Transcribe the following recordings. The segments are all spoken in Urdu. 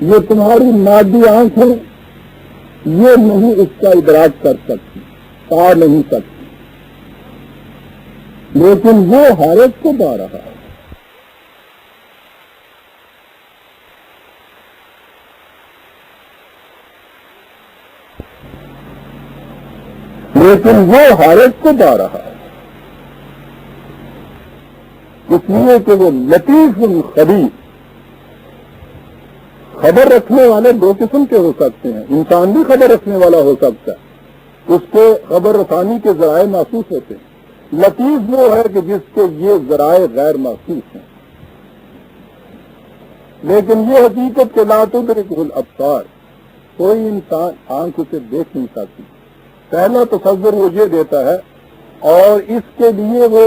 یہ تمہاری مادی آنکھ ہے، یہ نہیں اس کا ادراک کر سکتی، پا نہیں سکتی، لیکن وہ ہر ایک کو پا رہا ہے۔ لیکن وہ ہر ایک کو پا رہا ہے، اس لیے کہ وہ لطیف خبیر۔ خبر رکھنے والے دو قسم کے ہو سکتے ہیں، انسان بھی خبر رکھنے والا ہو سکتا ہے، اس کے خبر رسانی کے ذرائع محسوس ہوتے ہیں۔ لطیف وہ ہے کہ جس کے یہ ذرائع غیر محسوس ہیں، لیکن یہ حقیقت کے لا تدرکہ الابصار، کوئی انسان آنکھ اسے دیکھ نہیں سکتی۔ پہلا تصور وہ یہ دیتا ہے، اور اس کے لیے وہ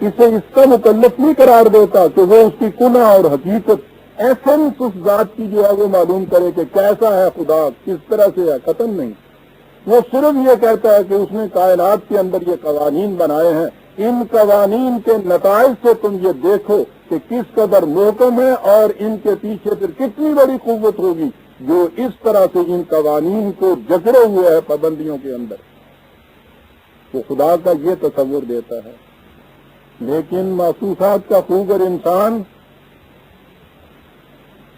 اسے اس کا مکلف نہیں قرار دیتا کہ وہ اس کی کنہ اور حقیقت ایسنس اس ذات کی جو ہے وہ معلوم کرے کہ کیسا ہے خدا، کس طرح سے ہے، ختم نہیں۔ وہ صرف یہ کہتا ہے کہ اس نے کائنات کے اندر یہ قوانین بنائے ہیں، ان قوانین کے نتائج سے تم یہ دیکھو کہ کس قدر محکم ہے، اور ان کے پیچھے پھر کتنی بڑی قوت ہوگی جو اس طرح سے ان قوانین کو جکڑے ہوئے ہے پابندیوں کے اندر۔ تو خدا کا یہ تصور دیتا ہے، لیکن محسوسات کا خوگر انسان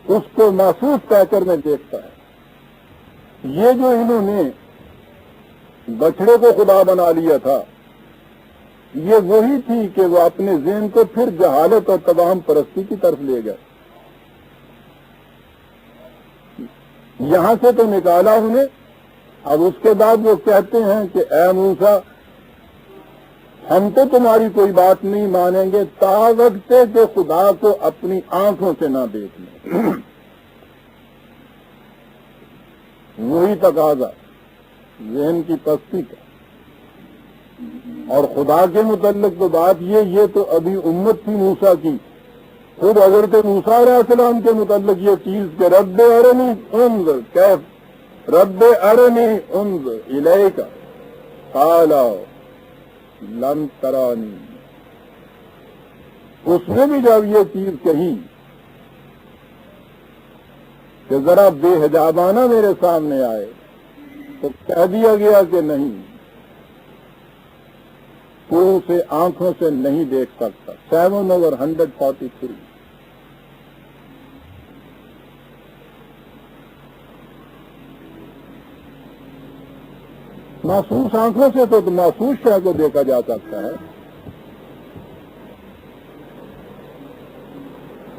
اس کو محسوس پیکر میں دیکھتا ہے۔ یہ جو انہوں نے بچڑے کو خدا بنا لیا تھا، یہ وہی تھی کہ وہ اپنے ذہن کو پھر جہالت اور توہم پرستی کی طرف لے گئے۔ یہاں سے تو نکالا انہیں، اب اس کے بعد وہ کہتے ہیں کہ اے موسیٰ، ہم تو تمہاری کوئی بات نہیں مانیں گے تا وقت کہ خدا کو اپنی آنکھوں سے نہ دیکھ لیں۔ وہی تقاضا ذہن کی پستی کا۔ اور خدا کے متعلق تو بات یہ تو ابھی امت تھی موسیٰ کی، خود حضرت موسیٰ علیہ السلام کے متعلق یہ چیز کہ رب ارنی انظر کیف، رب ارنی انظر الیک قال لن ترانی۔ اس نے بھی جب یہ چیز کہی کہ ذرا بے حجابانہ میرے سامنے آئے، تو کہہ دیا گیا کہ نہیں، تو اسے آنکھوں سے نہیں دیکھ سکتا۔ 7/143۔ محسوس آنکھوں سے تو محسوس شے کو دیکھا جا سکتا ہے،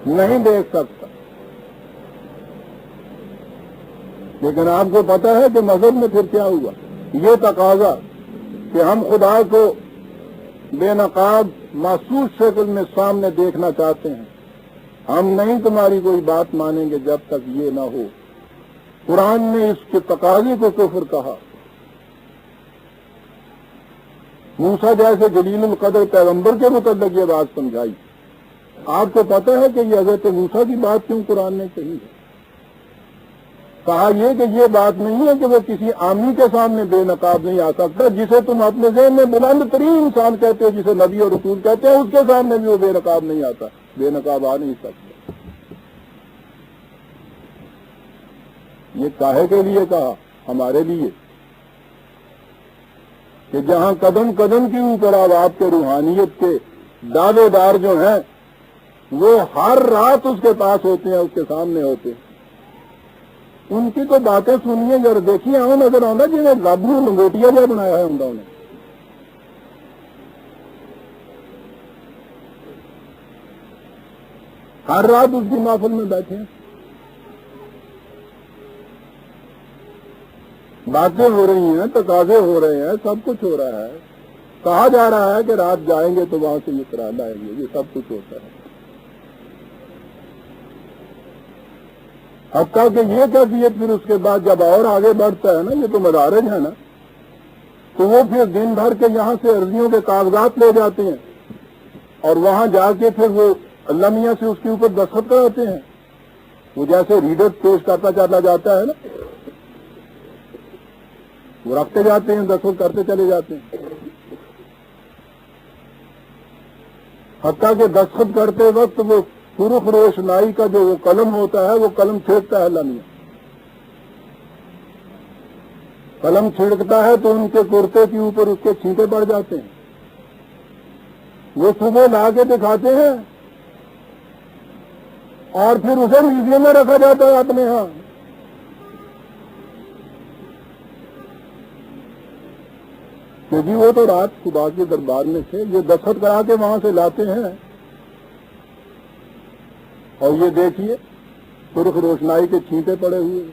نہیں دیکھ سکتا۔ لیکن آپ کو پتا ہے کہ مذہب میں پھر کیا ہوا؟ یہ تقاضا کہ ہم خدا کو بے نقاب محسوس شکل میں سامنے دیکھنا چاہتے ہیں، ہم نہیں تمہاری کوئی بات مانیں گے جب تک یہ نہ ہو۔ قرآن نے اس کے تقاضے کو کفر کہا۔ موسیٰ جیسے جلیل القدر پیغمبر کے متعلق یہ بات سمجھائی۔ آپ کو پتہ ہے کہ یہ حضرت موسیٰ کی بات کیوں قرآن نے کہی ہے؟ کہا یہ کہ یہ بات نہیں ہے کہ وہ کسی عامی کے سامنے بے نقاب نہیں آ سکتا، جسے تم اپنے ذہن میں بلند ترین انسان کہتے ہو، جسے نبی اور رسول کہتے ہیں، اس کے سامنے بھی وہ بے نقاب نہیں آتا، بے نقاب آ نہیں سکتا۔ یہ کاہے کے لیے کہا؟ ہمارے لیے، کہ جہاں قدم قدم کے اوپر اب آپ کے روحانیت کے دعوے دار جو ہیں وہ ہر رات اس کے پاس ہوتے ہیں، اس کے سامنے ہوتے ہیں، ان کی تو باتیں سنیے ذرا، دیکھیے ہمیں نظر آتا جنہیں رب نے لنگوٹیا جو بنایا ہے انہوں نے۔ ہر رات اس کی محفل میں بیٹھے ہیں، باتیں ہو رہی ہیں، تقاضے ہو رہے ہیں، سب کچھ ہو رہا ہے۔ کہا جا رہا ہے کہ رات جائیں گے تو وہاں سے یہ کرا لائیں گے، یہ سب کچھ ہوتا ہے۔ حتیٰ کہ یہ کیفیت پھر اس کے بعد جب اور آگے بڑھتا ہے نا، یہ تو مدارج ہے نا، تو وہ پھر دن بھر کے یہاں سے عرضیوں کے کاغذات لے جاتے ہیں، اور وہاں جا کے پھر وہ اللہ میاں سے اس کے اوپر دستخط کراتے ہیں۔ وہ جیسے ریڈر پیش کرتا چلا جاتا ہے نا، وہ رکھتے جاتے ہیں، دستخط کرتے چلے جاتے ہیں، حتیٰ کہ دستخط کرتے وقت وہ سرخ روشنائی کا جو وہ قلم ہوتا ہے وہ قلم چھڑکتا ہے اللہ میاں. قلم چھڑکتا ہے تو ان کے کرتے کے اوپر اس کے چھینٹے پڑ جاتے ہیں. وہ صبح لا کے دکھاتے ہیں اور پھر اسے میوزیم میں رکھا جاتا ہے اپنے ہاں. کیونکہ وہ تو رات خدا کے دربار میں تھے، یہ دستخط کرا کے وہاں سے لاتے ہیں. اور یہ دیکھیے سرخ روشنائی کے چھینٹے پڑے ہوئے.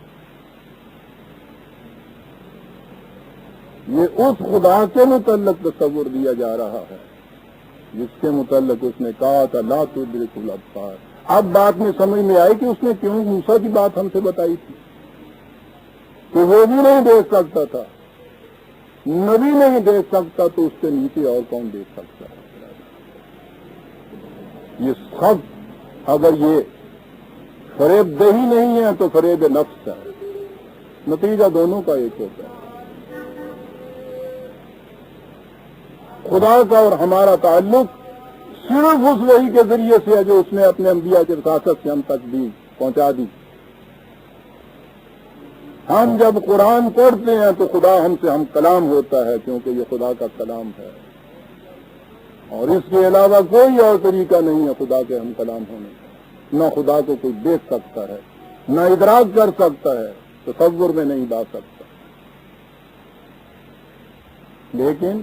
یہ اس خدا کے متعلق تصور دیا جا رہا ہے جس کے متعلق اس نے کہا تھا لا تدرک الابصار. اب بات میں سمجھ میں آئی کہ اس نے کیوں موسیٰ کی بات ہم سے بتائی تھی کہ وہ بھی نہیں دیکھ سکتا تھا، نبی نہیں دیکھ سکتا تو اس کے نیچے اور کون دیکھ سکتا ہے. یہ سب اگر یہ فریب دہی نہیں ہے تو فریب نفس ہے. نتیجہ دونوں کا ایک ہوتا ہے. خدا کا اور ہمارا تعلق صرف اس وحی کے ذریعے سے ہے جو اس نے اپنے انبیاء کی وراثت سے ہم تک دی پہنچا دی. ہم جب قرآن پڑھتے ہیں تو خدا ہم سے ہم کلام ہوتا ہے کیونکہ یہ خدا کا کلام ہے اور اس کے علاوہ کوئی اور طریقہ نہیں ہے خدا کے ہم کلام ہونے کا. نہ خدا کو کوئی دیکھ سکتا ہے، نہ ادراک کر سکتا ہے، تصور میں نہیں لا سکتا. لیکن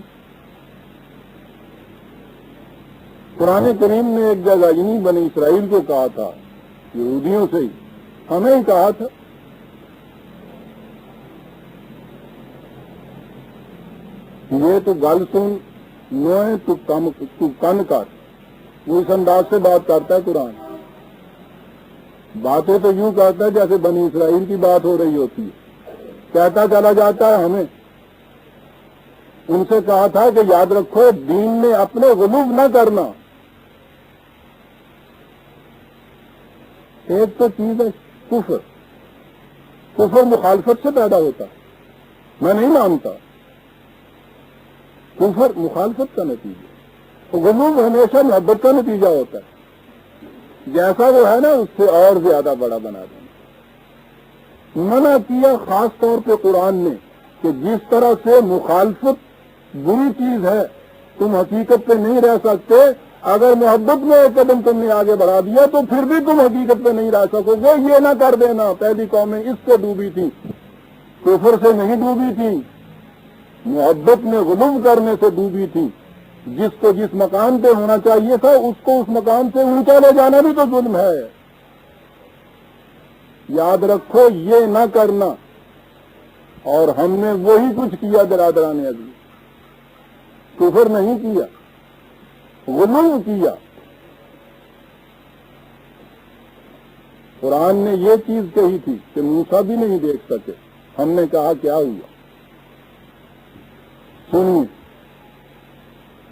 قرآن کریم نے ایک جگہ انہی بنی اسرائیل کو کہا تھا، یہودیوں سے ہی ہمیں ہی کہا تھا یہ تو گل سن نوئے تو کن کر. وہ اس انداز سے بات کرتا ہے قرآن. باتیں تو یوں کرتا ہے جیسے بنی اسرائیل کی بات ہو رہی ہوتی ہے. کہتا چلا جاتا ہے ہمیں. ان سے کہا تھا کہ یاد رکھو دین میں اپنے غلو نہ کرنا. ایک تو چیز ہے کفر. کفر مخالفت سے پیدا ہوتا ہے. میں نہیں مانتا. کفر مخالفت کا نتیجہ. غلو ہمیشہ محبت کا نتیجہ ہوتا ہے. جیسا وہ ہے نا اس سے اور زیادہ بڑا بنا دینا. منع کیا خاص طور پہ قرآن نے کہ جس طرح سے مخالفت بری چیز ہے، تم حقیقت پہ نہیں رہ سکتے. اگر محبت میں ایک قدم تم نے آگے بڑھا دیا تو پھر بھی تم حقیقت پہ نہیں رہ سکو گے. یہ نہ کر دینا. پہلی قومیں اس سے ڈوبی تھی، کفر سے نہیں ڈوبی تھی، محبت میں غلو کرنے سے ڈوبی تھی. جس کو جس مقام پہ ہونا چاہیے تھا اس کو اس مقام سے اونچا لے جانا بھی تو ظلم ہے. یاد رکھو یہ نہ کرنا. اور ہم نے وہی کچھ کیا برادران عزیز. کفر نہیں کیا، غلو کیا. قرآن نے یہ چیز کہی تھی کہ موسیٰ بھی نہیں دیکھ سکے. ہم نے کہا کیا ہوا؟ سنیے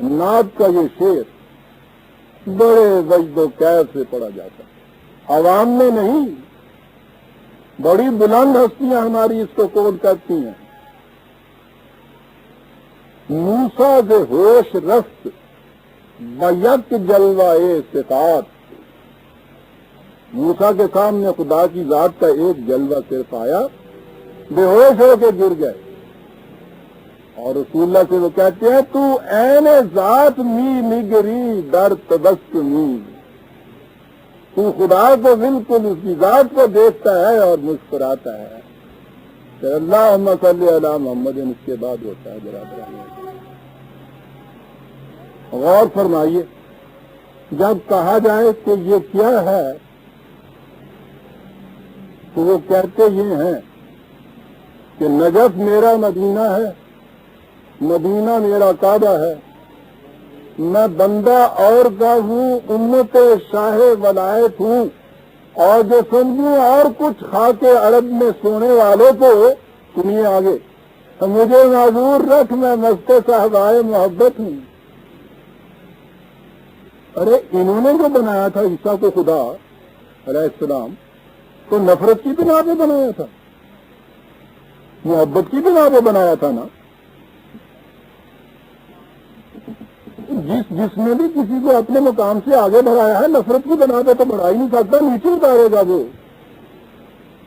نعت کا یہ شعر بڑے وجد و کیف سے پڑھا جاتا ہے. عوام میں نہیں، بڑی بلند ہستیاں ہماری اس کو کوٹ کرتی ہیں. موسیٰ سے ہوش رست بیک جلوہ صفات. موسیٰ کے سامنے خدا کی ذات کا ایک جلوہ صرف آیا، بے ہوش ہو کے گر گئے. اور رسول اللہ سے وہ کہتے ہیں تو عین ذات می نگری در تبسمی. تو خدا کو بالکل اس کی ذات کو دیکھتا ہے اور مسکراتا ہے. کہ اللہم صلی علی محمد. اس کے بعد ہوتا ہے برابر. غور فرمائیے، جب کہا جائے کہ یہ کیا ہے تو وہ کہتے یہ ہیں کہ نجف میرا مدینہ ہے، مدینہ میرا کعبہ ہے، میں بندہ اور کا ہوں، امت شاہ ولایت ہوں، اور جو سمجھوں اور کچھ کھا کے عرب میں سونے والے کو سنیے آگے. مجھے معذور رکھ، میں مست صحبائے محبت ہوں. ارے انہوں نے جو بنایا تھا عیسیٰ کو خدا علیہ السلام تو نفرت کی بنا پہ بنایا تھا، محبت کی بنا پہ بنایا تھا نا. جس نے بھی کسی کو اپنے مقام سے آگے بڑھایا ہے نفرت کی بنا پہ تو بڑھا ہی نہیں سکتا، نیچے اتارے گا وہ،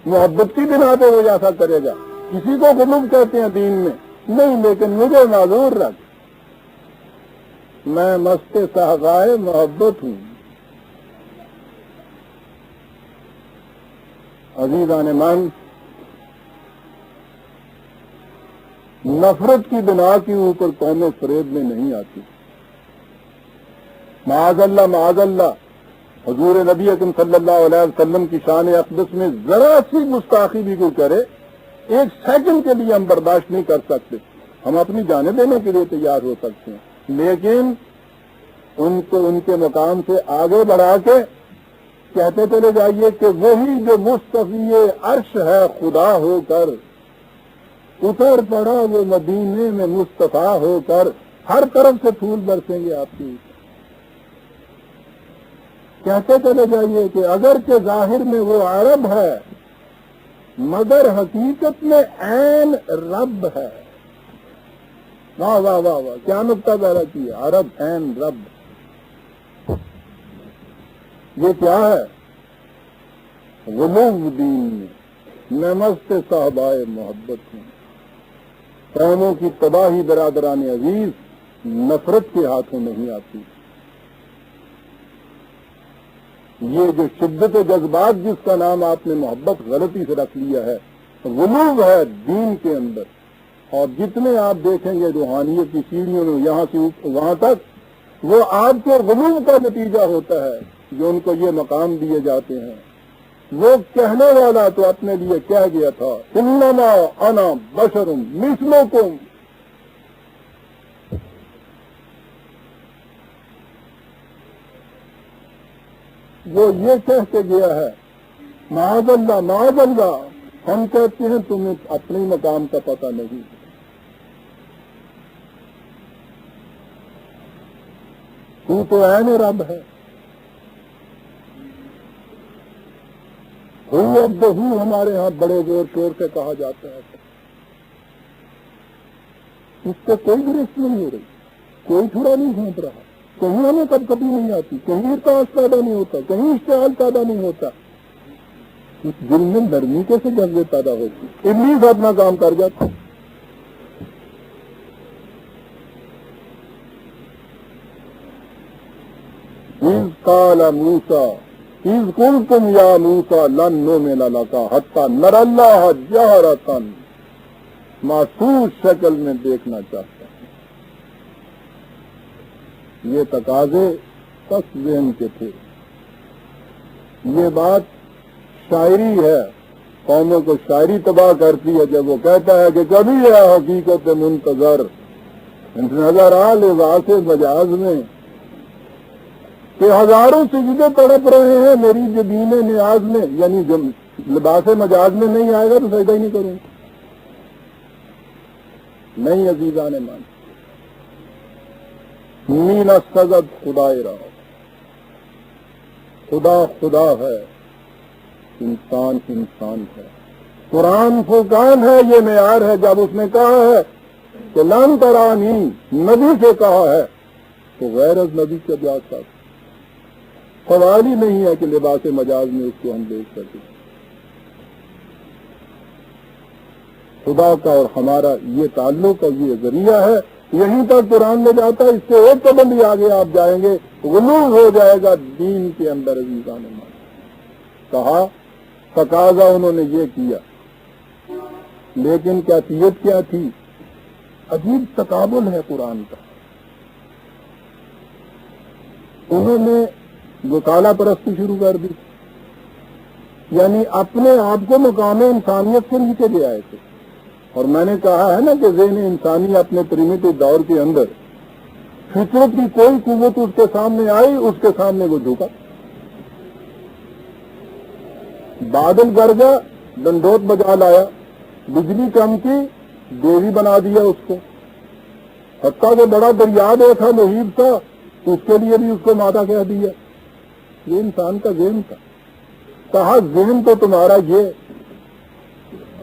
محبت کی بنا پہ وہ جیسا کرے گا۔ کسی کو غلو کہتے ہیں دین میں نہیں، لیکن مجھے معذور رکھ، میں مست صحبائے محبت ہوں۔ عزیزان من، نفرت کی بنا کے اوپر قومیں فریب میں نہیں آتی۔ معاذ اللہ حضور نبی اکرم صلی اللہ علیہ وسلم کی شان اقدس میں ذرا سی گستاخی بھی کوئی کرے، ایک سیکنڈ کے لیے ہم برداشت نہیں کر سکتے۔ ہم اپنی جانیں دینے کے لیے تیار ہو سکتے ہیں، لیکن ان کو ان کے مقام سے آگے بڑھا کے کہتے چلے جائیے کہ وہی جو مصطفی عرش ہے خدا ہو کر اتر پڑا، وہ مدینے میں مصطفیٰ ہو کر، ہر طرف سے پھول برسیں گے آپ کی۔ کہتے چلے جائیے کہ اگرچہ ظاہر میں وہ عرب ہے مگر حقیقت میں عین رب ہے۔ واہ واہ واہ واہ، کیا نقطہ پیدا کیا، عرب عین رب۔ یہ کیا ہے؟ غلو دین میں مست صحبائے محبت ہوں۔ قوموں کی تباہی برادران عزیز نفرت کے ہاتھوں نہیں آتی۔ یہ جو شدت و جذبات جس کا نام آپ نے محبت غلطی سے رکھ لیا ہے، غلو ہے دین کے اندر۔ اور جتنے آپ دیکھیں گے روحانیت کی سیڑھیوں میں یہاں سے وہاں تک، وہ آپ کے غلو کا نتیجہ ہوتا ہے جو ان کو یہ مقام دیے جاتے ہیں۔ وہ کہنے والا تو اپنے لیے کہہ گیا تھا، انما انا بشر مثلکم، وہ یہ کہہ کے گیا ہے، معاذ اللہ، ہم کہتے ہیں تمہیں اپنے مقام کا پتہ نہیں۔ تو عین رب ہے۔ ہمارے ہاں بڑے زور شور سے کہا جاتا ہے، اس سے کوئی گرفت نہیں ہو رہی، کوئی تھوڑا نہیں گھونٹ رہا، کہیں ہمیں کبھی نہیں آتی، کہیں ارتاس پیدا نہیں ہوتا، کہیں اشتعال پیدا نہیں ہوتا۔ اس دل میں نرمی کیسے جذبے پیدا ہوتی، ابلیس اپنا کام کر جاتا۔ اذ قال موسیٰ اذ قلتم یا موسیٰ لن نؤمن لک حتی نری اللہ جہرۃ، محسوس شکل میں دیکھنا چاہتا ہے۔ یہ تقاضے پس ذہن کے تھے۔ یہ بات شاعری ہے، قوموں کو شاعری تباہ کرتی ہے جب وہ کہتا ہے کہ کبھی ہے حقیقت منتظر نظر آ لباس مجاز میں، کہ ہزاروں سجدے تڑپ رہے ہیں میری جبین نیاز میں، یعنی جب لباس مجاز میں نہیں آئے گا تو سجدہ ہی نہیں کروں گا۔ نہیں عزیزان مان، مینا سزد خدائے رہا، خدا ہے، انسان ہے۔ قرآن فرقان ہے، یہ معیار ہے۔ جب اس نے کہا ہے کہ لن ترانی، نبی سے کہا ہے، تو غیر از نبی کے بیاض ساتھ سوال ہی نہیں ہے کہ لباس مجاز میں اس کو ہم دیکھ سکیں۔ خدا کا اور ہمارا یہ تعلق اور یہ ذریعہ ہے، یہیں تک قرآن میں جاتا ہے، اس سے ایک قدم بھی آگے آپ جائیں گے غلو ہو جائے گا دین کے اندر۔ عزیزان مان، کہا تقاضا انہوں نے یہ کیا، لیکن کیفیت کیا تھی؟ عجیب تقابل ہے قرآن کا۔ انہوں نے وکالہ پرستی شروع کر دی، یعنی اپنے آپ کو مقام انسانیت سے نیچے لے آئے تھے۔ اور میں نے کہا ہے نا کہ ذہن انسانی اپنے پریمیٹو دور کے اندر فطرت کی کوئی قوت اس کے سامنے آئی، اس کے سامنے وہ جھکا۔ بادل گرجا، ڈنڈوت بجا لایا، بجلی چمکی، دیوی بنا دیا اس کو۔ حتیٰ کہ بڑا دریا دیکھا محیط تھا، اس کے لیے بھی اس کو ماتا کہہ دیا۔ یہ انسان کا ذہن تھا۔ کہا ذہن تو تمہارا یہ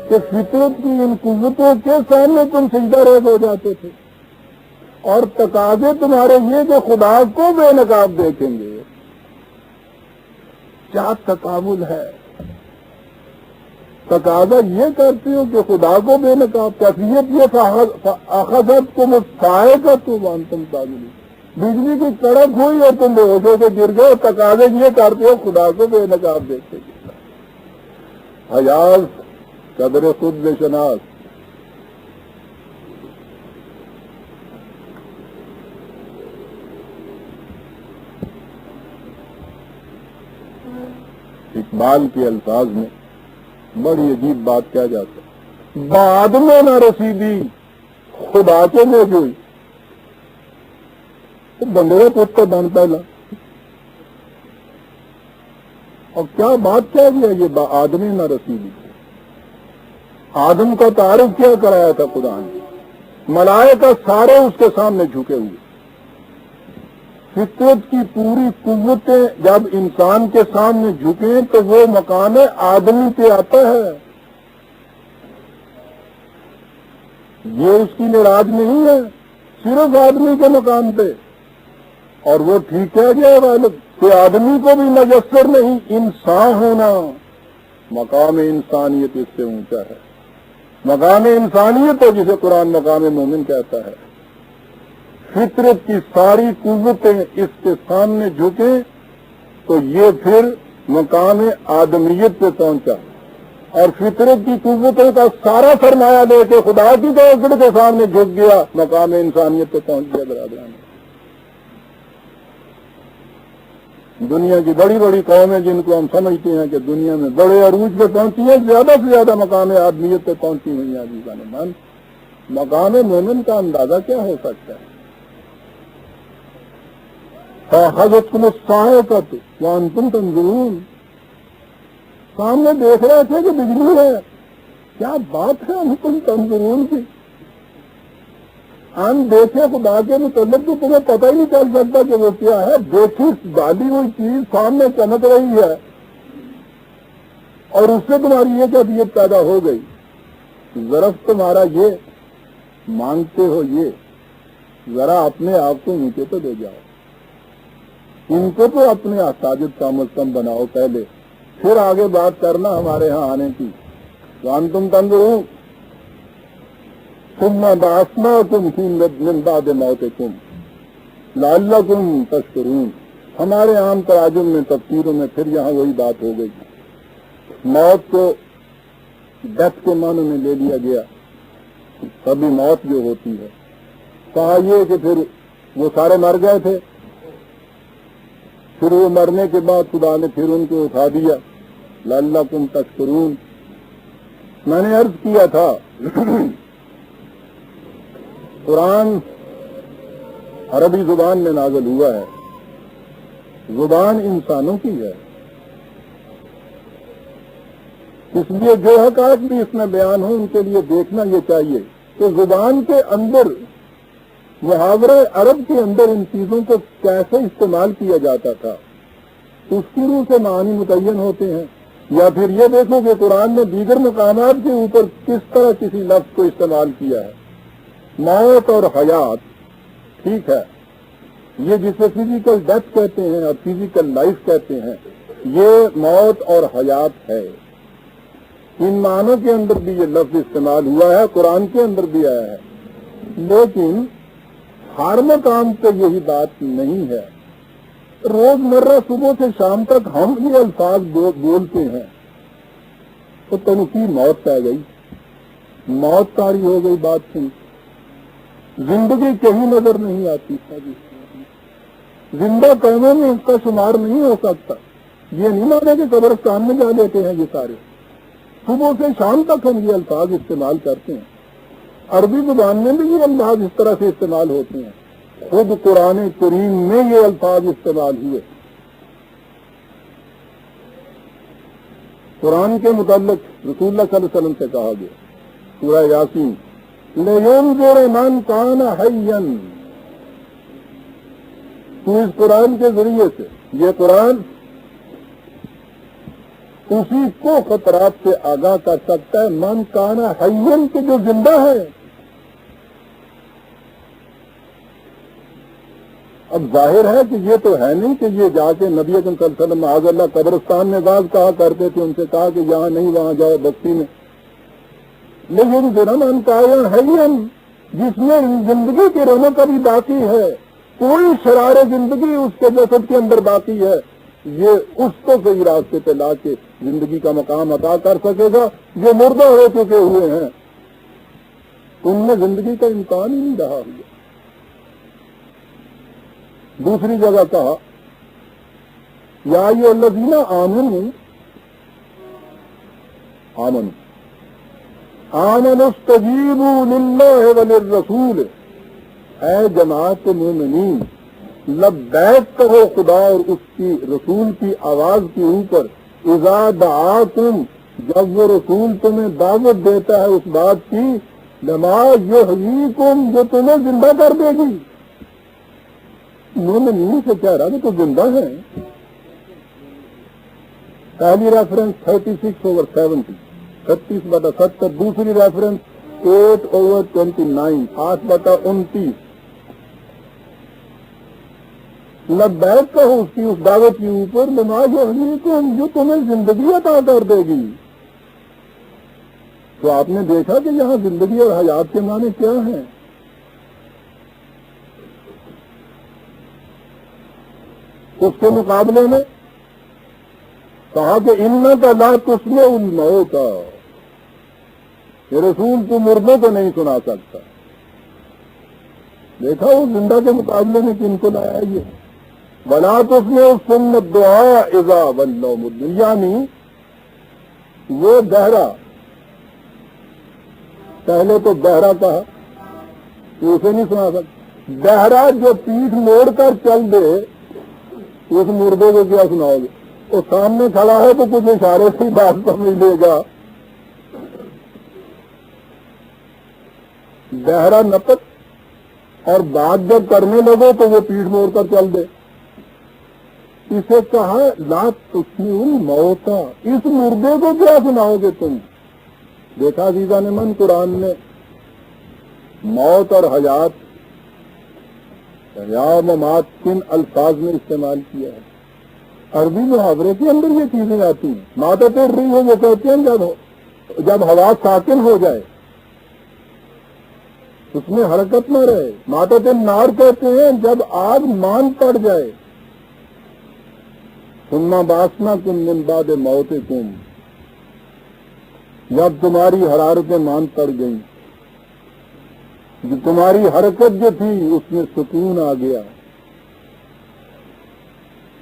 کہ فطرت کی ان قوتوں کے سامنے تم سجدہ ریز ہو جاتے تھے، اور تقاضے تمہارے یہ کہ خدا کو بے نقاب دیکھیں گے. کیا تقابل ہے؟ تقاضا یہ کرتے ہو کہ خدا کو بے نقاب، کیفیت یہ اخذت کو مسائے کا تو وانتم تعملون، بجلی کی کڑک ہوئی اور تم بے ہوش ہو کے گر گئے. تقاضے یہ کرتے ہو خدا کو بے نقاب دیکھتے گے. حیاض قدر خود بے شناس. اقبال کے الفاظ میں بڑی عجیب بات کیا جاتا ہے، بعد میں نہ رسیدی خدا کے میں ہوئی. تو بندے پوت کا بن پہلا. اور کیا بات کیا گیا یہ آدمی نہ رسیدی. آدم کا تعارف کیا کرایا تھا خدا نے؟ ملائکہ سارے اس کے سامنے جھکے ہوئے. فطرت کی پوری قوتیں جب انسان کے سامنے جھکیں تو وہ مقام آدمی پہ آتا ہے. یہ اس کی نراج نہیں ہے، صرف آدمی کے مقام پہ. اور وہ ٹھیک ہے کہ غالب کہ آدمی کو بھی میسر نہیں، انسان ہونا مقام انسانیت اس سے اونچا ہے. مقام انسانیت ہے جسے قرآن مقام مومن کہتا ہے. فطرت کی ساری قوتیں اس کے سامنے جھکیں تو یہ پھر مقام آدمیت پہ پہنچا. اور فطرت کی قوتوں کا سارا سرمایہ لے کے خدا کی توحید کے سامنے جھک گیا، مقام انسانیت پہ پہنچ گیا. برادران، دنیا کی بڑی بڑی قومیں جن کو ہم سمجھتے ہیں کہ دنیا میں بڑے عروج پہ پہنچی ہیں، زیادہ سے زیادہ مقام آدمیت پہ پہنچی ہوئی ہیں. عزیزان من، مقام مومن کا اندازہ کیا ہو سکتا ہے؟ حضرت الصاعقۃ وانتم تنظرون، سامنے دیکھ رہے تھے کہ بجلی ہے. کیا بات ہے انتم تنظرون کی؟ ہم دیکھے خدا کے متعلق تو تمہیں پتہ ہی نہیں چل سکتا کہ وہ کیا ہے. دیکھی ڈالی ہوئی چیز سامنے چمک رہی ہے اور اس سے تمہاری یہ کیفیت پیدا ہو گئی. ظرف تمہارا یہ مانگتے ہو، یہ ذرا اپنے آپ کو نیچے تو لے جاؤ. ان کو تو اپنے ساجد کام از کم بناؤ پہلے، پھر آگے بات کرنا ہمارے ہاں آنے کی. وانتم تنظرون ثم بعثناکم من بعد موتکم لعلکم تشکرون. ہمارے عام تراجم میں تفسیروں میں پھر یہاں وہی بات ہو گئی. موت کو ڈیتھ کے معنی میں لے لیا گیا. کبھی موت جو ہوتی ہے، کہا یہ کہ پھر وہ سارے مر گئے تھے، پھر وہ مرنے کے بعد خدا نے پھر ان کو اٹھا دیا. لعلکم تشکرون. میں نے عرض کیا تھا قرآن عربی زبان میں نازل ہوا ہے، زبان انسانوں کی ہے. اس لیے جو حقائق بھی اس میں بیان ہو ان کے لیے دیکھنا یہ چاہیے کہ زبان کے اندر، محاورہ عرب کے اندر ان چیزوں کو کیسے استعمال کیا جاتا تھا، اس کی روح سے معنی متعین ہوتے ہیں. یا پھر یہ دیکھو کہ قرآن نے دیگر مقامات کے اوپر کس طرح کسی لفظ کو استعمال کیا ہے. موت اور حیات، ٹھیک ہے، یہ جسے فزیکل ڈیتھ کہتے ہیں اور فزیکل لائف کہتے ہیں، یہ موت اور حیات ہے. ان معنوں کے اندر بھی یہ لفظ استعمال ہوا ہے، قرآن کے اندر بھی آیا ہے. لیکن ہر مقام پہ یہی بات نہیں ہے. روز مرہ صبح سے شام تک ہم یہ الفاظ بولتے ہیں تو تنقید موت پہ گئی، موت تاری ہو گئی. بات سن، زندگی کہیں نظر نہیں آتی. زندہ قوموں میں اس کا شمار نہیں ہو سکتا. یہ نہیں مانے کہ قبرستان میں جا لیتے ہیں. یہ سارے صبح سے شام تک ہم یہ الفاظ استعمال کرتے ہیں. عربی زبان میں بھی یہ الفاظ اس طرح سے استعمال ہوتے ہیں. خود قرآن کریم میں یہ الفاظ استعمال ہوئے. قرآن کے متعلق رسول اللہ صلی اللہ علیہ وسلم سے کہا گیا، سورہ یاسین، لِيُنذِرَ مَنْ كَانَ حَيًّا. تو اس قرآن کے ذریعے سے، یہ قرآن اسی کو خطرات سے آگاہ کر سکتا ہے، من کانا حیّن، کے جو زندہ ہے. اب ظاہر ہے کہ یہ تو ہے نہیں کہ یہ جا کے نبی اکرم صلی اللہ علیہ وسلم معاذ اللہ قبرستان میں بعض کہا کرتے تھے، ان سے کہا کہ یہاں نہیں وہاں جاؤ بستی میں، لیکن جنم ان کا ہے جس میں زندگی کی رونق ابھی باقی ہے، کوئی شرار زندگی اس کے جسد کے اندر باقی ہے، یہ اس کو صحیح راستے پہ لا کے زندگی کا مقام عطا کر سکے گا جو مردہ ہو چکے ہوئے ہیں، ان میں زندگی کا امکان ہی نہیں رہا ہوا۔ دوسری جگہ کہا یا ایھا الذین آمنوا استجیبوا للہ وللرسول، اے جماعت مومنین لبیک کہو خدا اور اس کی رسول کی آواز کے اوپر، اذا دعاکم جب وہ رسول تمہیں دعوت دیتا ہے اس بات کی، لما یحییکم جو تمہیں زندہ کر دے گی۔ مومنین سے کہہ رہا کہ تو زندہ ہیں۔ پہلی ریفرنس 36/70، 36/70، دوسری ریفرنس 8/29، 8/29۔ لبیک کہو اس کی اس دعوت کے اوپر، لما یحییکم جو تمہیں زندگی عطا کر دے گی۔ تو آپ نے دیکھا کہ یہاں زندگی اور حیات کے معنی کیا ہیں؟ اس کے مقابلے میں کہا کہ انک لا تسمع الموت، یہ رسول تو مردوں کو نہیں سنا سکتا۔ دیکھا وہ زندہ کے مقابلے میں کن کو لایا یہ، ولا تسمع الصم الدعاء اذا ولوا مدبرین، یعنی وہ بہرا، پہلے تو بہرا کہا تو اسے نہیں سنا سکتا، بہرا جو پیٹھ موڑ کر چل دے اس مردے کو کیا سناؤ گے؟ وہ سامنے کھڑا ہے تو کچھ اشارے سے بات سمجھ لے گا۔ بہرا نپت اور بات جب کرنے لگو تو وہ پیٹھ موڑ کر چل دے، اسے کہا لا تسمع الموت، اس مردے کو کیا سناؤ گے تم؟ دیکھا عزیزان من، قرآن نے موت اور حیات یا ممات کن الفاظ میں استعمال کیا ہے؟ عربی محاورے کے اندر یہ چیزیں آتی ہیں۔ ماتت الریح وہ کہتے ہیں جب ہوا ساکن ہو جائے، اس میں حرکت نہ رہے۔ ماتت النار کہتے ہیں جب آگ مان پڑ جائے۔ ثم بعثناکم من بعد موتکم، جب تمہاری حرارتیں مان پڑ گئیں، جو تمہاری حرکت جو تھی اس میں سکون آ گیا،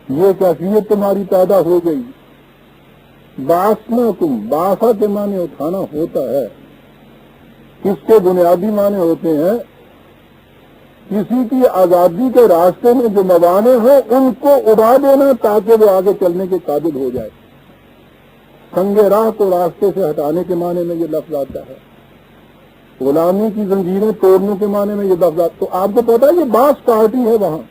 یہ کیفیت تمہاری پیدا ہو گئی۔ بعثناکم، بعثا کے معنی اٹھانا ہوتا ہے، اس کے بنیادی معنی ہوتے ہیں کسی کی آزادی کے راستے میں جو موانع ہو ان کو اڑا دینا تاکہ وہ آگے چلنے کے قابل ہو جائے۔ سنگ راہ کو راستے سے ہٹانے کے معنی میں یہ لفظ آتا ہے، غلامی کی زنجیریں توڑنے کے معنی میں یہ لفظ آتا ہے۔ تو آپ کو پتا ہے یہ باس پارٹی ہے وہاں،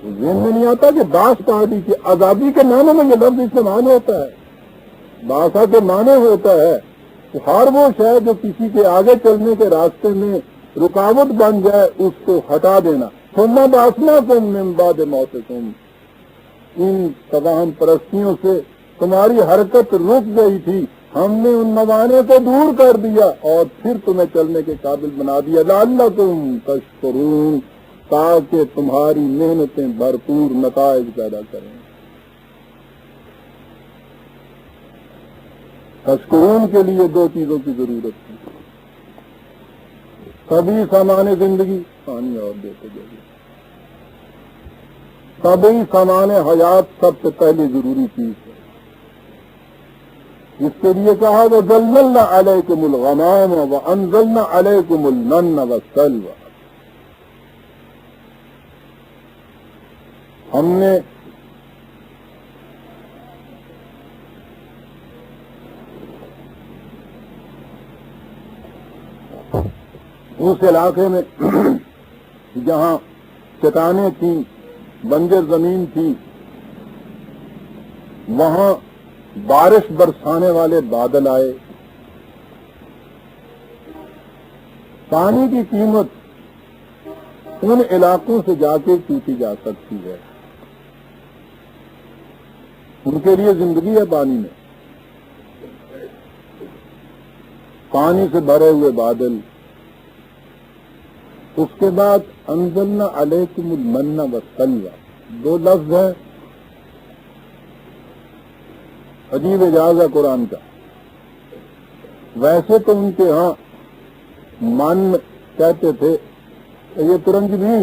ذہن میں نہیں آتا کہ باس پارٹی کی آزادی کے معنی میں یہ لفظ استعمال ہوتا ہے۔ باسا کے معنی ہوتا ہے کہ ہر وہ شے جو کسی کے آگے چلنے کے راستے میں رکاوٹ بن جائے اس کو ہٹا دینا۔ ثم بعثناکم من بعد موتکم، ان تباہم پرستیوں سے تمہاری حرکت رک گئی تھی، ہم نے ان موانع کو دور کر دیا اور پھر تمہیں چلنے کے قابل بنا دیا۔ لعلکم تشکرون، تاکہ تمہاری محنتیں بھرپور نتائج پیدا کریں۔ تشکرون کے لیے دو چیزوں کی ضرورت ہے، سبھی سامان زندگی، پانی اور دیتے جائیے، سبھی سامان حیات سب سے پہلی ضروری چیز ہے۔ اس کے لیے کہا وَظَلَّلْنَا عَلَيْكُمُ الْغَمَامَ وَأَنزَلْنَا عَلَيْكُمُ الْمَنَّ وَالسَّلْوَىٰ، ہم نے اس علاقے میں جہاں چٹانیں تھیں، بنجر زمین تھی، وہاں بارش برسانے والے بادل آئے، پانی کی قیمت ان علاقوں سے جا کے پوچھی جا سکتی ہے، ان کے لیے زندگی ہے پانی میں. پانی سے بھرے ہوئے بادل، اس کے بعد انزلنا علیکم المن والسلوى، 2 لفظ ہیں. عجیب اعجاز ہے قرآن کا. ویسے تو ان کے ہاں من کہتے تھے، یہ ترنج بھی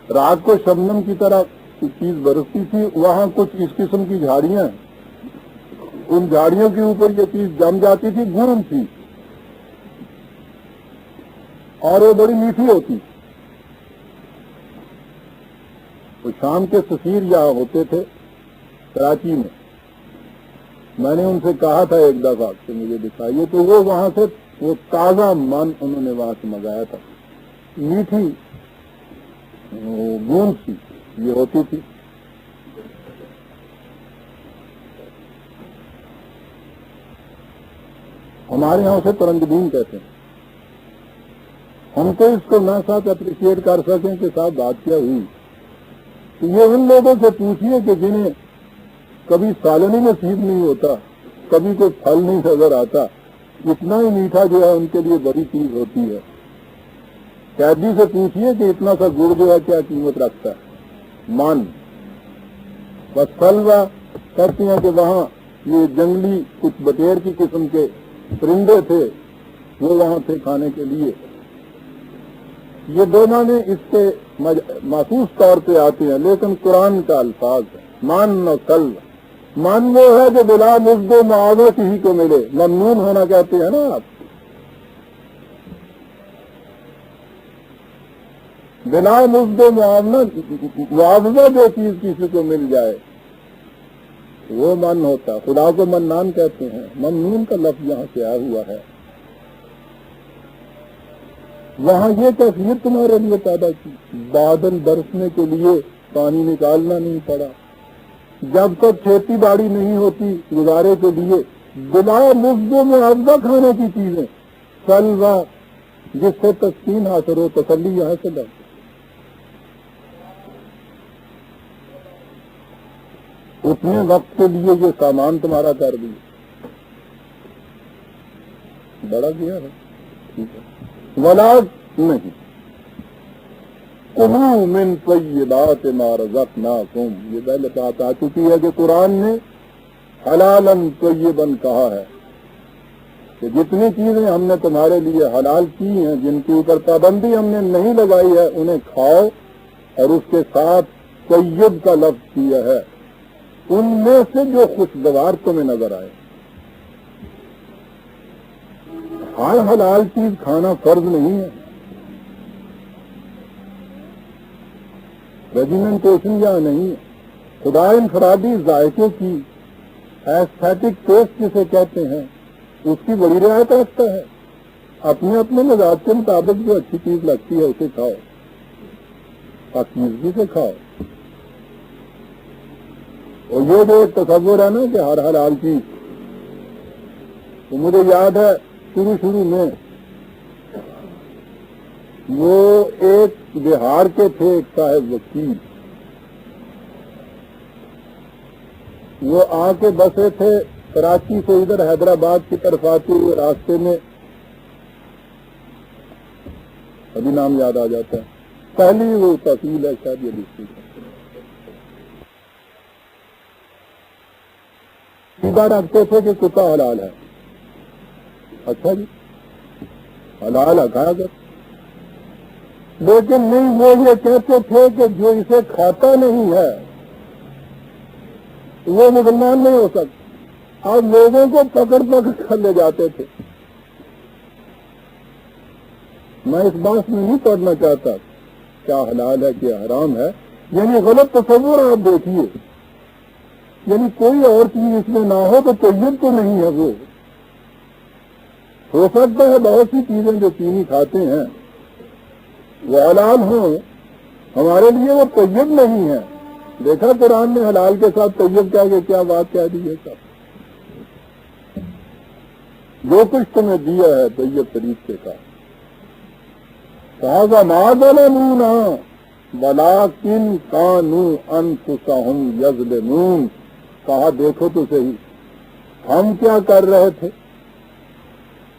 رات کو شبنم کی طرح چیز برستی تھی، وہاں کچھ اس قسم کی جھاڑیاں ہیں، ان جھاڑیوں کے اوپر یہ چیز جم جاتی تھی، گون تھی اور وہ بڑی میٹھی ہوتی. وہ شام کے سفیر یہاں ہوتے تھے کراچی میں نے ان سے کہا تھا ایک دفعہ کہ مجھے دکھائیے، تو وہ وہاں سے وہ تازہ من انہوں نے وہاں سے منگایا تھا، میٹھی گون سی یہ ہوتی تھی. ہمارے یہاں سے ترنجبین کہتے ہیں. ہم تو اس کو نہ ساتھ اپریشیٹ کر سکیں کہ صاحب بات کیا ہوئی. یہ ان لوگوں سے پوچھیے کہ جنہیں کبھی سالن ہی نصیب نہیں ہوتا، کبھی کوئی پھل نہیں نظر آتا، اتنا ہی میٹھا جو ہے ان کے لیے بڑی چیز ہوتی ہے. قیدی سے پوچھیے کہ اتنا سا گڑ جو ہے کیا قیمت رکھتا ہے. من بس سلوہ کہتے ہیں کہ وہاں یہ جنگلی کچھ بٹیر کی قسم کے پرندے تھے، وہ وہاں تھے کھانے کے لیے. یہ دونوں نے اس سے محسوس طور پہ آتے ہیں، لیکن قرآن کا الفاظ ہے من و سلوہ. من وہ ہے جو بلا مزد و معاوضہ کسی کو ملے، ممنون ہونا کہتے ہیں نا آپ. بلا مزد و معاوضہ جو چیز کسی کو مل جائے وہ من ہوتا. خدا کو منان کہتے ہیں، ممنون کا لفظ یہاں سے آیا ہوا ہے. وہاں یہ کیفیت تمہارے لیے پیدا کی، بادل برسنے کے لیے پانی نکالنا نہیں پڑا. جب تک کھیتی باڑی نہیں ہوتی گزارے کے لیے بلا مزد و معاوضہ کھانے کی چیزیں، سلوہ جس سے تسکین حاصل ہو، تسلی یہاں سے لے. اتنے وقت کے لیے یہ سامان تمہارا کر دیا، بڑا گیا ہے. ٹھیک ہے، ولا نہیں کلوا من طیبات ما رزقناکم، یہ پہلے بات آ چکی ہے کہ قرآن نے حلالا طیبا کہا ہے کہ جتنی چیزیں ہم نے تمہارے لیے حلال کی ہیں، جن کے اوپر پابندی ہم نے نہیں لگائی ہے، انہیں کھاؤ. اور اس کے ساتھ طیب کا لفظ کیا ہے، ان میں سے جو خوشگوار تمہیں نظر آئے. ہر حلال چیز کھانا فرض نہیں ہے، ریجیمنٹیشن یا نہیں ہے. خدا انفرادی ذائقے کی ایستھیٹک ٹیسٹ جسے کہتے ہیں اس کی بڑی رعایت رکھتا ہے. اپنے اپنے مزاج کے مطابق جو اچھی چیز لگتی ہے اسے کھاؤ، پاکیزگی سے کھاؤ. اور یہ جو ایک تصور ہے نا کہ ہر حلال چیز، تو مجھے یاد ہے شروع میں وہ ایک بہار کے تھے، ایک صاحب وکیل، وہ آ کے بسے تھے کراچی سے ادھر حیدرآباد کی طرف آتے ہوئے راستے میں، ابھی نام یاد آ جاتا ہے، پہلی وہ تحصیل ہے شاید یہ ڈسٹرکٹ ہے. سیدھا رکھتے تھے کہ کتا حلال ہے. اچھا جی حلال کھایا کر، لیکن نہیں، وہ یہ کہتے تھے کہ جو اسے کھاتا نہیں ہے وہ مسلمان نہیں ہو سکتا. اور لوگوں کو پکڑ کر لے جاتے تھے. میں اس بات میں نہیں پڑھنا چاہتا کیا حلال ہے کیا حرام ہے، یعنی غلط تصور آپ دیکھیے، یعنی کوئی اور چیز اس میں نہ ہو تو طیب تو نہیں ہے. وہ ہو سکتا ہے بہت سی چیزیں جو چینی کھاتے ہیں وہ حلال ہوں، ہمارے لیے وہ طیب نہیں ہے. دیکھا قرآن نے حلال کے ساتھ طیب کہہ کے کیا بات کہہ دی ہے. سب جو کچھ تمہیں دیا ہے طیب طریقے کا، کہا ما ظلمونا ولکن کانوا انفسہم یظلمون. کہا دیکھو تو صحیح ہم کیا کر رہے تھے،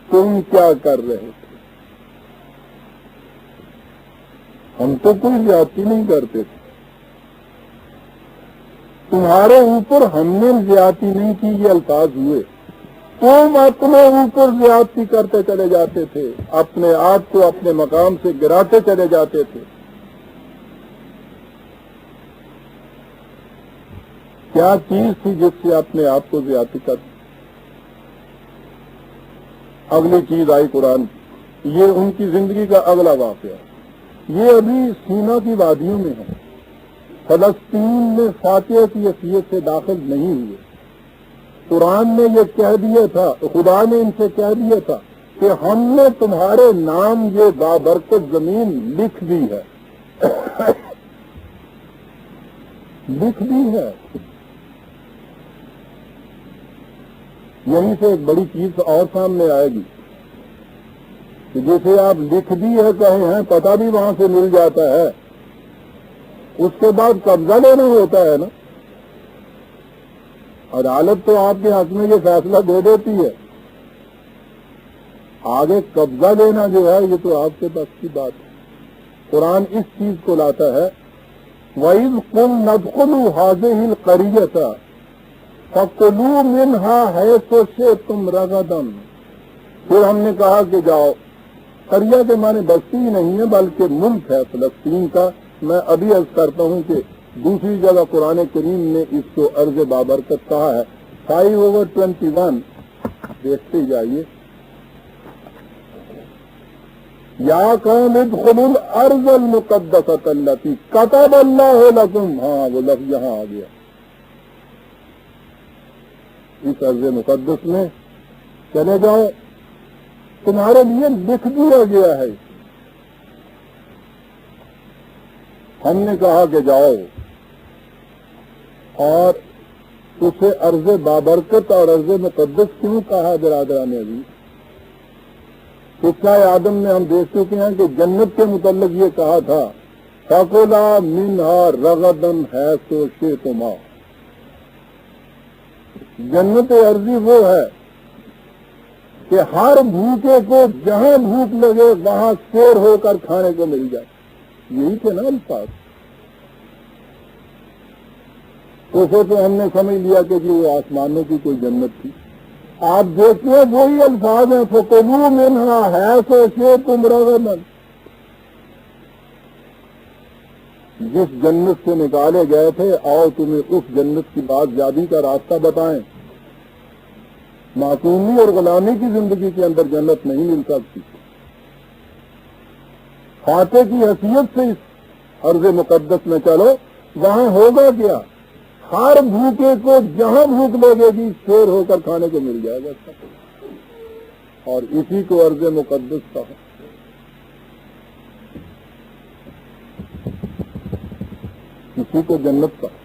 تم کیا کر رہے تھے. ہم تو کوئی زیادتی نہیں کرتے تھے، تمہارے اوپر ہم نے زیادتی نہیں کی. یہ الفاظ ہوئے. تم اپنے اوپر زیادتی کرتے چلے جاتے تھے، اپنے آپ کو اپنے مقام سے گراتے چلے جاتے تھے. کیا چیز تھی جس سے اپنے آپ کو زیادتی کرتے؟ اگلی چیز آئی قرآن کی. یہ ان کی زندگی کا اگلا واقعہ. یہ ابھی سینا کی وادیوں میں ہے، فلسطین میں فاتح کی حیثیت سے داخل نہیں ہوئے. قرآن نے یہ کہہ دیا تھا، خدا نے ان سے کہہ دیا تھا کہ ہم نے تمہارے نام یہ بابرکت زمین لکھ دی ہے. لکھ دی ہے. یہیں سے ایک بڑی چیز اور سامنے آئے گی کہ جیسے آپ لکھ دی ہے کہیں ہیں، پتہ بھی وہاں سے مل جاتا ہے، اس کے بعد قبضہ لینا ہوتا ہے نا. عدالت تو آپ کے حق میں یہ فیصلہ دے دیتی ہے، آگے قبضہ لینا جو ہے یہ تو آپ کے بس کی بات ہے. قرآن اس چیز کو لاتا ہے وَإِذْ قُلْنَا ادْخُلُوا هَٰذِهِ الْقَرْيَةَ فَكُلُوا مِنْهَا حَيْثُ شِئْتُمْ رَغَدًا. پھر ہم نے کہا کہ جاؤ. قریہ کے معنی بستی ہی نہیں ہے بلکہ ملک ہے فلسطین کا. میں ابھی عرض کرتا ہوں کہ دوسری جگہ قرآن کریم نے اس کو ارض بابرکت کہا ہے. 5/21 دیکھتے جائیے. یا قوم ادخلوا الارض المقدسۃ التی کتب اللہ لکم. ہاں وہ لفظ یہاں آ گیا. اس ارض مقدس میں چلے جاؤ، تمہارے لیے لکھ دیا گیا ہے. ہم نے کہا کہ جاؤ، اور اسے ارض بابرکت اور ارض مقدس کیوں کہا برادران عزیز؟ قصہ آدم میں ہم دیکھ چکے ہیں کہ جنت کے متعلق یہ کہا تھا فَكُلَا مِنْهَا رَغَدًا حَيْثُ شِئْتُمَا. جنت ارضی وہ ہے کہ ہر بھوکے کو جہاں بھوک لگے وہاں سیر ہو کر کھانے کو مل جائے. یہی تھے نا الفاظ. اسے تو ہم نے سمجھ لیا کہ جی وہ آسمانوں کی کوئی جنت تھی. آپ دیکھتے ہیں وہی الفاظ ہیں فَكُلُوا مِنْهَا حَيْثُ شِئْتُمْ رَغَدًا. جس جنت سے نکالے گئے تھے آؤ تمہیں اس جنت کی بات یابی کا راستہ بتائیں. معصومی اور غلامی کی زندگی کے اندر جنت نہیں مل سکتی. فاتح کی حیثیت سے اس ارض مقدس میں چلو، وہاں ہوگا کیا؟ ہر بھوکے کو جہاں بھوک لگے گی شیر ہو کر کھانے کو مل جائے گا. اور اسی کو ارض مقدس کہا. اسی کو جنت کہا.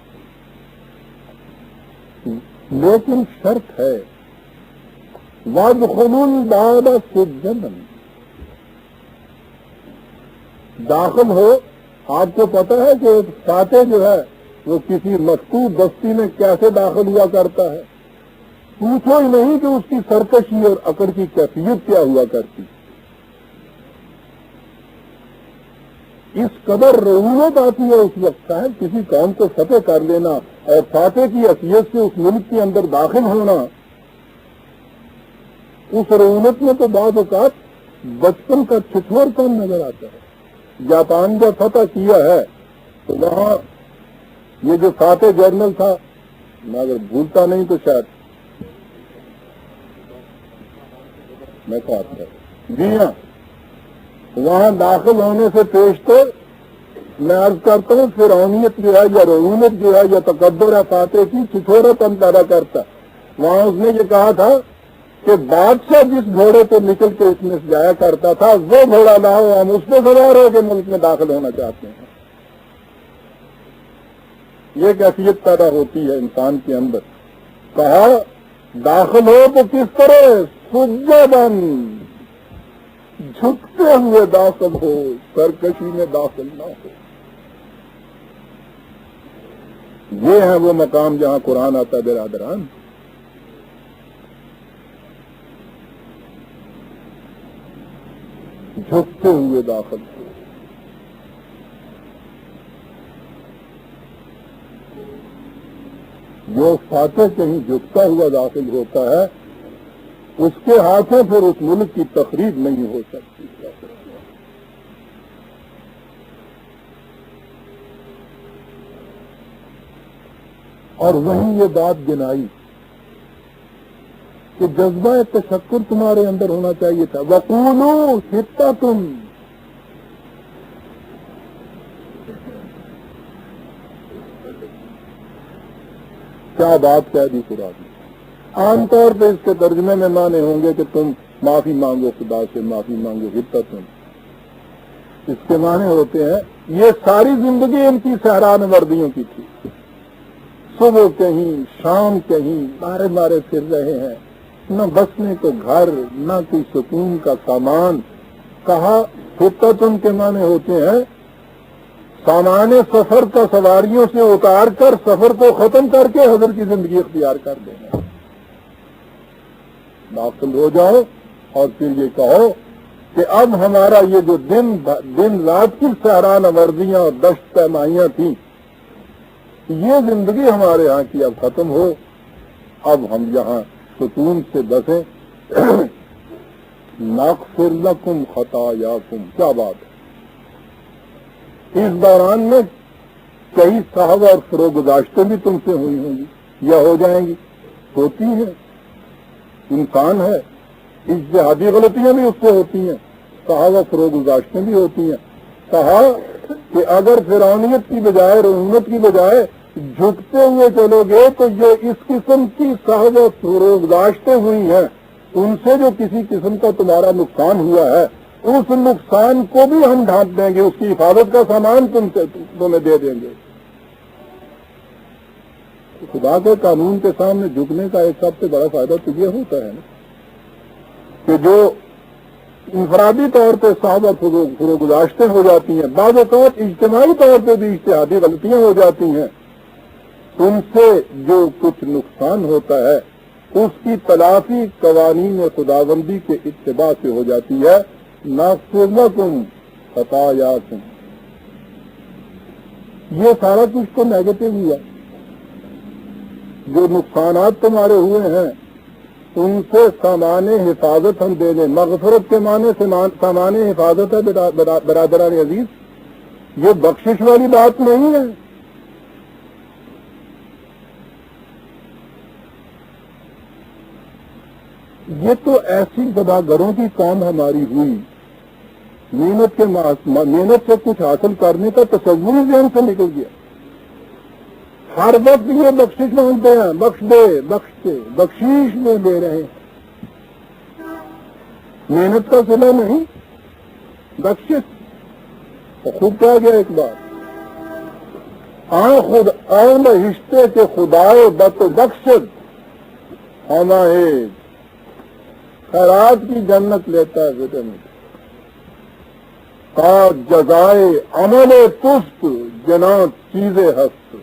لیکن شرط ہے وَادْخُلُوا الْبَابَ سُجَّدًا. داخل ہو. آپ کو پتہ ہے کہ فاتح جو ہے وہ کسی مخصوص بستی میں کیسے داخل ہوا کرتا ہے. پوچھو ہی نہیں کہ اس کی سرکشی اور اکڑ کی کیفیت کیا ہوا کرتی. اس قدر رعونت آتی ہے اس وقت ہے کسی قوم کو فتح کر لینا اور فاتح کی حیثیت سے اس ملک کے اندر داخل ہونا. اس رعونت میں تو بعض اوقات بچپن کا چھٹور کام نظر آتا ہے. جاپان کا فتح کیا ہے تو وہاں یہ جو فاتح جنرل تھا، میں اگر بھولتا نہیں تو شاید میں کہتا جی ہاں، وہاں داخل ہونے سے پیش تو میں عرض کرتا ہوں فرعونیت جو ہے یا رعونت جو ہے یا تکبر ہے فاتح کی چھٹورا پن پیدا کرتا. وہاں اس نے یہ کہا تھا کہ بادشاہ جس گھوڑے پہ نکل کے اس میں جایا کرتا تھا وہ گھوڑا لاؤ، ہم اس پہ سوار ہو کے ملک میں داخل ہونا چاہتے ہیں. یہ کیفیت پیدا ہوتی ہے انسان کے اندر. کہا داخل ہو تو کس طرح سجدن. جھکتے ہوئے داخل ہو، سرکشی میں داخل نہ ہو۔ یہ ہے وہ مقام جہاں قرآن آتا ہے برادران۔ جھکتے ہوئے داخل ہو۔ جو فاتح کہیں جھکتا ہوا داخل ہوتا ہے اس کے ہاتھوں پھر اس ملک کی تقریب نہیں ہو سکتی۔ اور وہیں یہ بات گنائی کہ جذبہ تشکر تمہارے اندر ہونا چاہیے تھا۔ وقولوا حطۃ، کیا بات کہہ دی قرآن نے۔ عام طور پہ اس کے ترجمے میں معنی ہوں گے کہ تم معافی مانگو خدا سے، معافی مانگو حطۃ۔ اس کے معنی ہوتے ہیں یہ ساری زندگی ان کی صحرا نوردیوں کی تھی، صبح کہیں شام کہیں مارے مارے پھر رہے ہیں، نہ بسنے کو گھر نہ کوئی سکون کا سامان۔ کہا حطۃ کے معنی ہوتے ہیں سامان سفر کا سواریوں سے اتار کر سفر کو ختم کر کے حضرت کی زندگی اختیار کر دینا۔ داخل ہو جاؤ اور پھر یہ کہو کہ اب ہمارا یہ جو دن رات کی صحرا نوردیاں اور دشت پیمائیاں تھیں، یہ زندگی ہمارے ہاں کی اب ختم ہو، اب ہم یہاں سکون سے بسیں۔ نغفر لکم خطایاکم، کیا بات ہے۔ اس دوران میں کئی صحابہ اور فروغ گزاشتیں بھی تم سے ہوئی ہوں گی یا ہو جائیں گی، ہوتی ہیں، انسان ہے، اجتہادی غلطیاں بھی اس سے ہوتی ہیں، صحابہ فروغ گزاشتیں بھی ہوتی ہیں۔ کہا کہ اگر فرعونیت کی بجائے رحومت کی بجائے جھکتے ہوئے چلو گے تو جو اس قسم کی صحابہ فروغ گزاشتیں ہوئی ہیں ان سے جو کسی قسم کا تمہارا نقصان ہوا ہے اس نقصان کو بھی ہم ڈھانپ دیں گے، اس کی حفاظت کا سامان تمہیں دے دیں گے۔ خدا کے قانون کے سامنے جھکنے کا ایک سب سے بڑا فائدہ تو یہ ہوتا ہے نا کہ جو انفرادی طور پہ صحابہ فروغ گزاشتیں ہو جاتی ہیں، بعض اوقات اجتماعی طور پہ بھی اجتہادی غلطیاں ہو جاتی ہیں، ان سے جو کچھ نقصان ہوتا ہے اس کی تلافی قوانین خداوندی کے اتباع سے ہو جاتی ہے۔ نغفر لکم خطایاکم، یہ سارا کچھ تو نیگیٹو ہی ہے۔ جو نقصانات تمہارے ہوئے ہیں ان سے سامان حفاظت ہم دے دیں۔ مغفرت کے معنی سامان حفاظت ہے برادران عزیز، یہ بخشش والی بات نہیں ہے۔ یہ تو ایسی گداگروں کی قوم ہماری ہوئی، محنت سے کچھ حاصل کرنے کا تصور ہی ذہن سے نکل گیا۔ ہر وقت یہ بخشش مانگتے ہیں، بخش دے بخش دے، بخشیش میں دے رہے ہیں، محنت کا صلہ نہیں، بخشش۔ تو خوب کہا گیا ایک بار، خود اون رشتے کے خدائے بت بخشد ہمائے خیرات کی جنت لیتا ہے وٹامن کا جزائے عمل تست جنات چیزیں ہست،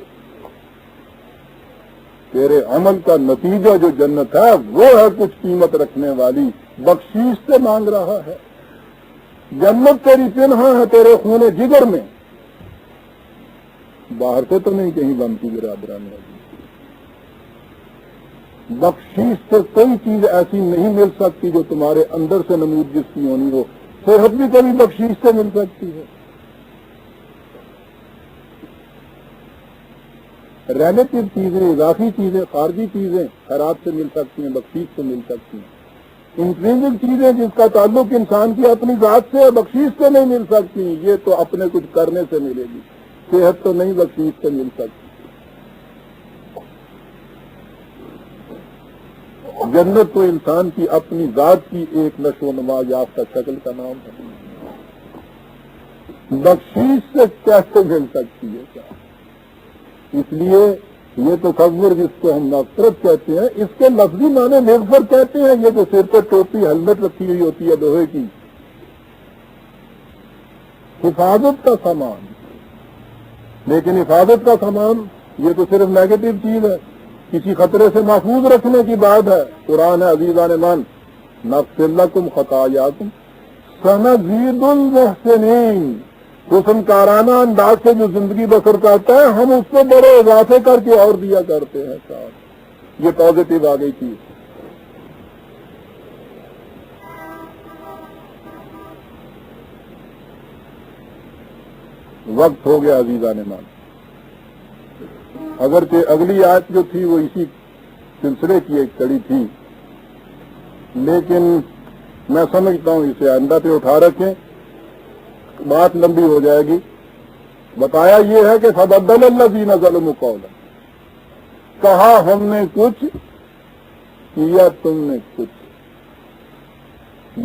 تیرے عمل کا نتیجہ جو جنت ہے وہ ہے کچھ قیمت رکھنے والی، بخشیش سے مانگ رہا ہے۔ جنت تیری پنہاں ہے تیرے خون جگر میں، باہر سے تو نہیں کہیں بنتی برادران میں۔ بخشیش سے کوئی چیز ایسی نہیں مل سکتی جو تمہارے اندر سے نمود جس کی ہونی ہو۔ صحت بھی کبھی بخشیش سے مل سکتی ہے، ریلیٹو چیزیں، اضافی چیزیں، خارجی چیزیں خیرات سے مل سکتی ہیں، بخشیش سے مل سکتی ہیں۔ انٹرنسک چیزیں جس کا تعلق انسان کی اپنی ذات سے بخشیش سے نہیں مل سکتی، یہ تو اپنے کچھ کرنے سے ملے گی، صحت تو نہیں بخشیش سے مل سکتی۔ جنت تو انسان کی اپنی ذات کی ایک نشو و نما یافتہ شکل کا نام ہے، بخشیش سے کیسے مل سکتی ہے کیا؟ اس لیے یہ تصور جس کو ہم مغفرت کہتے ہیں، اس کے لفظی معنی مغفر کہتے ہیں، یہ جو سر پر ٹوپی ہیلمٹ رکھی ہوئی ہوتی ہے لوہے کی، حفاظت کا سامان، لیکن حفاظت کا سامان یہ تو صرف نیگیٹو چیز ہے، کسی خطرے سے محفوظ رکھنے کی بات ہے۔ قرآن ہے عزیزان من نغفر لکم خطایاکم سنزید المحسنین، حسن کارانہ انداز سے جو زندگی بسر کرتا ہے ہم اس کو بڑے اضافے کر کے اور دیا کرتے ہیں صاحب۔ یہ پازیٹیو آ گئی چیز۔ وقت ہو گیا عزیزان من، اگرچہ اگلی آیت جو تھی وہ اسی سلسلے کی ایک کڑی تھی، لیکن میں سمجھتا ہوں اسے آئندہ پہ اٹھا رکھیں، بات لمبی ہو جائے گی۔ بتایا یہ ہے کہ فبدل الذین ظلموا قولا، کہا ہم نے کچھ کیا تم نے کچھ۔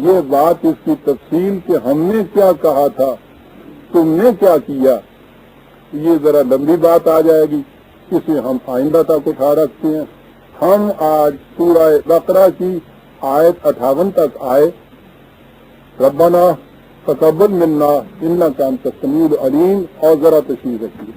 یہ بات اس کی تفصیل کہ ہم نے کیا کہا تھا تم نے کیا کیا، یہ ذرا لمبی بات آ جائے گی، اسے ہم آئندہ تک اٹھا رکھتے ہیں۔ ہم آج سورہ بقرہ کی آیت 58 تک آئے۔ ربنا تقبل منا انک انت السمیع العلیم، اور ذرا تشریح رکھیے۔